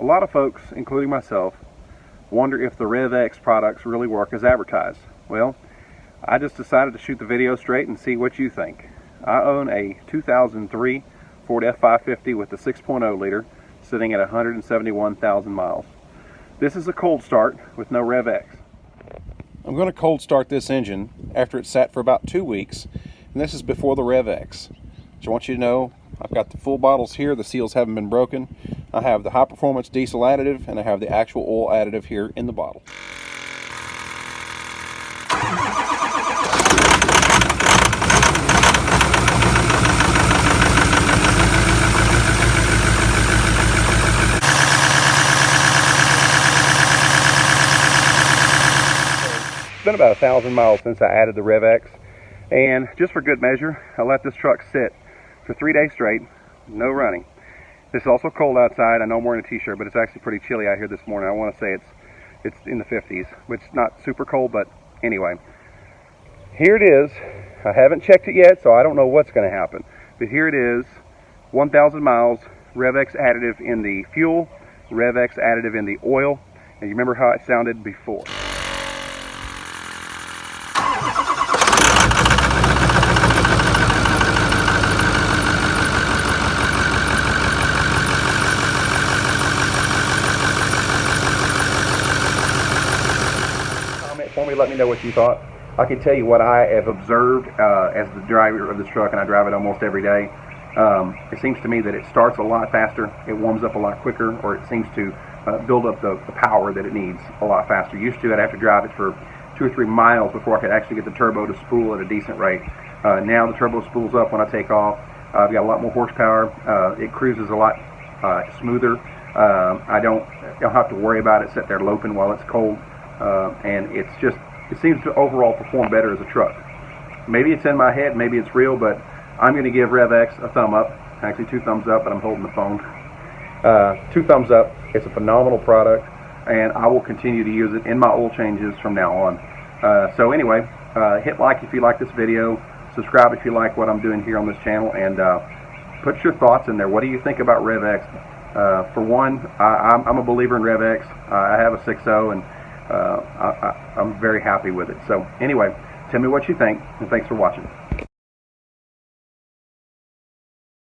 lot of folks, including myself, wonder if the RevX products really work as advertised. Well, I just decided to shoot the video straight and see what you think. I own a 2003 Ford F550 with the 6.0 liter sitting at 171,000 miles. This is a cold start with no RevX. I'm going to cold start this engine after it sat for about 2 weeks, and this is before the RevX. So I want you to know I've got the full bottles here, the seals haven't been broken. I have the high performance diesel additive, and I have the actual oil additive here in the bottle. It's been about 1,000 miles since I added the RevX, and just for good measure, I let this truck sit for 3 days straight, no running. It's also cold outside. I know I'm wearing a t-shirt, but it's actually pretty chilly out here this morning. I want to say it's in the 50s, which is not super cold, but anyway. Here it is. I haven't checked it yet, so I don't know what's going to happen. But here it is, 1,000 miles, RevX additive in the fuel, RevX additive in the oil, and you remember how it sounded before. For me, let me know what you thought. I can tell you what I have observed as the driver of this truck, and I drive it almost every day. It seems to me that it starts a lot faster, it warms up a lot quicker, or it seems to build up the power that it needs a lot faster. Used to, I'd have to drive it for 2 or 3 miles before I could actually get the turbo to spool at a decent rate. Now the turbo spools up when I take off. I've got a lot more horsepower. It cruises a lot smoother. I don't have to worry about it sit there loping while it's cold. And it seems to overall perform better as a truck. Maybe it's in my head, maybe it's real, but I'm going to give RevX a thumb up. Actually 2 thumbs up, but I'm holding the phone. 2 thumbs up. It's a phenomenal product, and I will continue to use it in my oil changes from now on. So anyway, hit like if you like this video, subscribe if you like what I'm doing here on this channel, and put your thoughts in there. What do you think about RevX? For one, I'm a believer in RevX. I have a 6.0, and I'm very happy with it. So anyway, tell me what you think, and thanks for watching.